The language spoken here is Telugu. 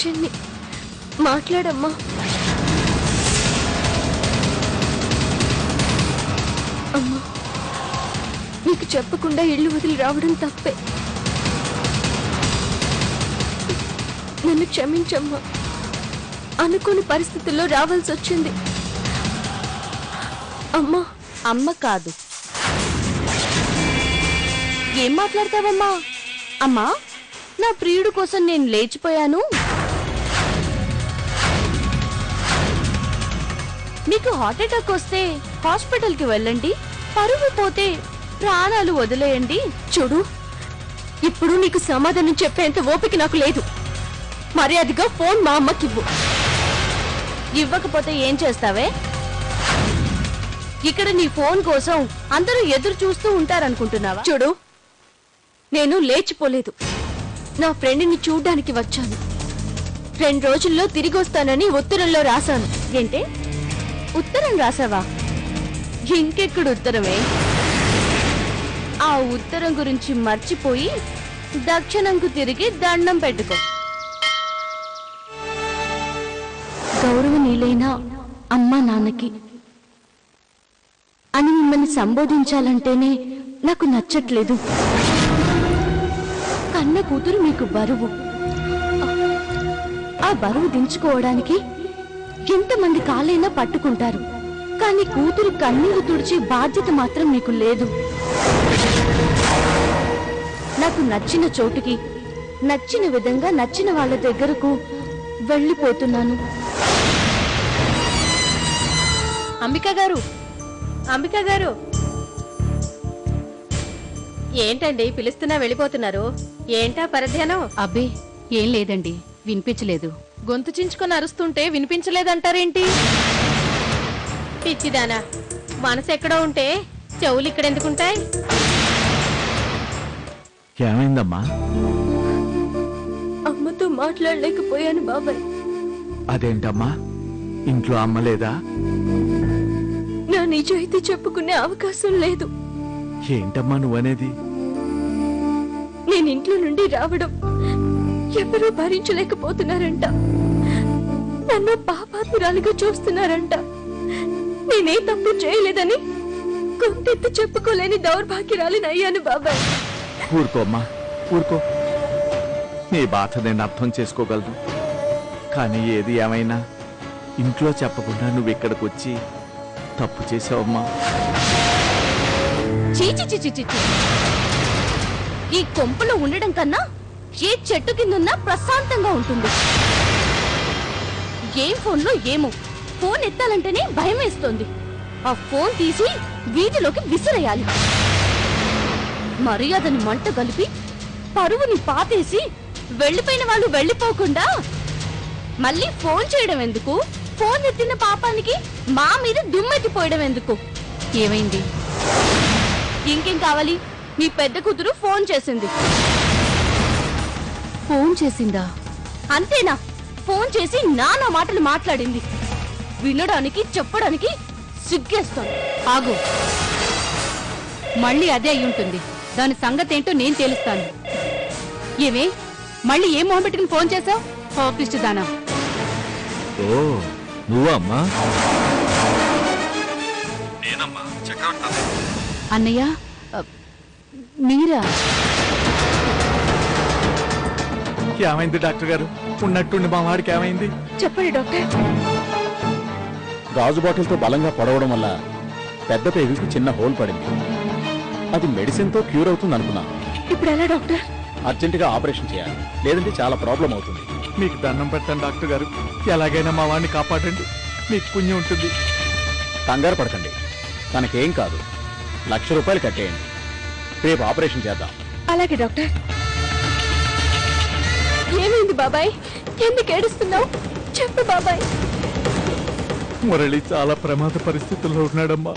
వచ్చింది. మాట్లాడమ్మా. అమ్మా, నీకు చెప్పకుండా ఇల్లు వదిలి రావడం తప్పే. నన్ను క్షమించమ్మా. అనుకోని పరిస్థితుల్లో రావాల్సి వచ్చింది. అమ్మా. అమ్మ కాదు. ఏం మాట్లాడతావమ్మా? అమ్మా, నా ప్రియుడు కోసం నేను లేచిపోయాను. మీకు హార్ట్ అటాక్ వస్తే హాస్పిటల్కి వెళ్ళండి, పరువు పోతే ప్రాణాలు వదిలేయండి. చూడు, ఇప్పుడు నీకు సమాధానం చెప్పేంత ఓపిక నాకు లేదు. మర్యాదగా ఫోన్ మా అమ్మకివ్వు. ఇవ్వకపోతే ఏం చేస్తావే? ఇక్కడ నీ ఫోన్ కోసం అందరూ ఎదురు చూస్తూ ఉంటారనుకుంటున్నావా? చూడు, నేను లేచిపోలేదు. నా ఫ్రెండ్ని చూడ్డానికి వచ్చాను. 2 రోజుల్లో తిరిగి వస్తానని ఉత్తరంలో రాశాను. ఏంటే, ఉత్తరం రాసావా? ఇంకెక్కడ ఉత్తరమే? ఆ ఉత్తరం గురించి మర్చిపోయి దక్షిణంకు తిరిగి దండం పెట్టుకో. గౌరవనీయులైన అమ్మా నాన్నకి అని మిమ్మల్ని సంబోధించాలంటేనే నాకు నచ్చట్లేదు. కన్న కూతురు మీకు బరువు. ఆ బరువు దించుకోవడానికి ఎంతమంది కాళ్ళైనా పట్టుకుంటారు, కానీ కూతురు కన్నీరు తుడిచే బాధ్యత మాత్రం మీకు లేదు. నాకు నచ్చిన చోటుకి, నచ్చిన విధంగా, నచ్చిన వాళ్ళ దగ్గరకు వెళ్ళిపోతున్నాను. అంబికా గారు, అంబికా గారు, ఏంటండి పిలుస్తున్నా వెళ్ళిపోతున్నారు? ఏంటా పరధ్యానం? అబ్బే, ఏం లేదండి, వినిపించలేదు. గొంతు చించుకొని అరుస్తుంటే వినిపించలేదంటారేంటి? పిచ్చిదానా, మనసు ఎక్కడో ఉంటే చెవులు ఇక్కడెందుకుంటాయి? ఏమైందమ్మా? అమ్మతో మాట్లాడలేకపోయాను బాబాయ్. అదేంటమ్మా, ఇంట్లో అమ్మ లేదా? నా నిజాయితీ చెప్పుకునే అవకాశం లేదు. ఏంటమ్మా నువ్వనేది? నేను ఇంట్లో నుండి రావడం ఎవరూ భరించలేకపోతున్నారంట. నన్ను పాపాత్మురాలిగా చూస్తున్నారంట. నేనే తప్పు చేయలేదని గొంతెత్తి చెప్పుకోలేని దౌర్భాగ్యరాలిని అయ్యాను బాబాయ్. ఊరుకోమ్మా, ఊరుకో. నీ బాధ నేను అర్థం చేసుకోగలను. కానీ ఏది ఏమైనా ఇంట్లో చెప్పకుండా నువ్వు ఇక్కడికి వచ్చి తప్పు చేసావమ్మా. చీచి, ఈ కొంపలో ఉండడం కన్నా ఏ చెట్టు కిందున్నా ప్రశాంతంగా ఉంటుంది. ఏ ఫోన్లో ఏమో, ఫోన్ ఎత్తాలంటేనే భయం వేస్తోంది. ఆ ఫోన్ తీసి వీధిలోకి విసిరేయాలి. మర్యాదని మంట కలిపి పరువుని పాతేసి వెళ్ళిపోయిన వాళ్ళు వెళ్ళిపోకుండా మళ్ళీ ఫోన్ చేయడం ఎందుకు? ఫోన్ ఎత్తిన పాపానికి మా మీద దుమ్మెత్తిపోయడం ఎందుకు? ఏమైంది? ఇంకేం కావాలి? మీ పెద్ద కూతురు ఫోన్ చేసింది. ఫోన్ చేసిందా? అంతేనా? ఫోన్ చేసి నానా మాటలు మాట్లాడింది. వినడానికి చెప్పడానికి సిగ్గేస్తోంది. ఆగు, మళ్ళీ అదే అయి ఉంటుంది. దాని సంగతి ఏంటో నేను తేలుస్తాను. ఏమే, మళ్ళీ ఏం మొహం పెట్టుకుని ఫోన్ చేశావు? పాపిష్టి దానా. ఓ, నువ్వా అమ్మా? అన్నయ్య, మీరా? ఏమైంది డాక్టర్ గారు? ఉన్నట్టుండి మా వాడికి ఏమైంది? చెప్పండి డాక్టర్. గాజు బాటిల్తో బలంగా పొడవడం వల్ల పెద్ద పేగుకి చిన్న హోల్ పడింది. అది మెడిసిన్తో క్యూర్ అవుతుంది అనుకున్నాను. ఇప్పుడు ఎలా డాక్టర్? అర్జెంటుగా ఆపరేషన్ చేయాలి, లేదంటే చాలా ప్రాబ్లం అవుతుంది. మీకు దండం పెట్టండి డాక్టర్ గారు. ఎలాగైనా మా వాడిని కాపాడండి, మీకు పుణ్యం ఉంటుంది. కంగారు పడకండి, తనకేం కాదు. 1,00,000 రూపాయలు కట్టేయండి, రేపు ఆపరేషన్ చేద్దాం. అలాగే డాక్టర్. ఏమైంది బాబాయ్? ఎందుకు ఏడుస్తున్నావు? చెప్పు బాబాయ్. మురళి చాలా ప్రమాద పరిస్థితుల్లో ఉన్నాడమ్మా.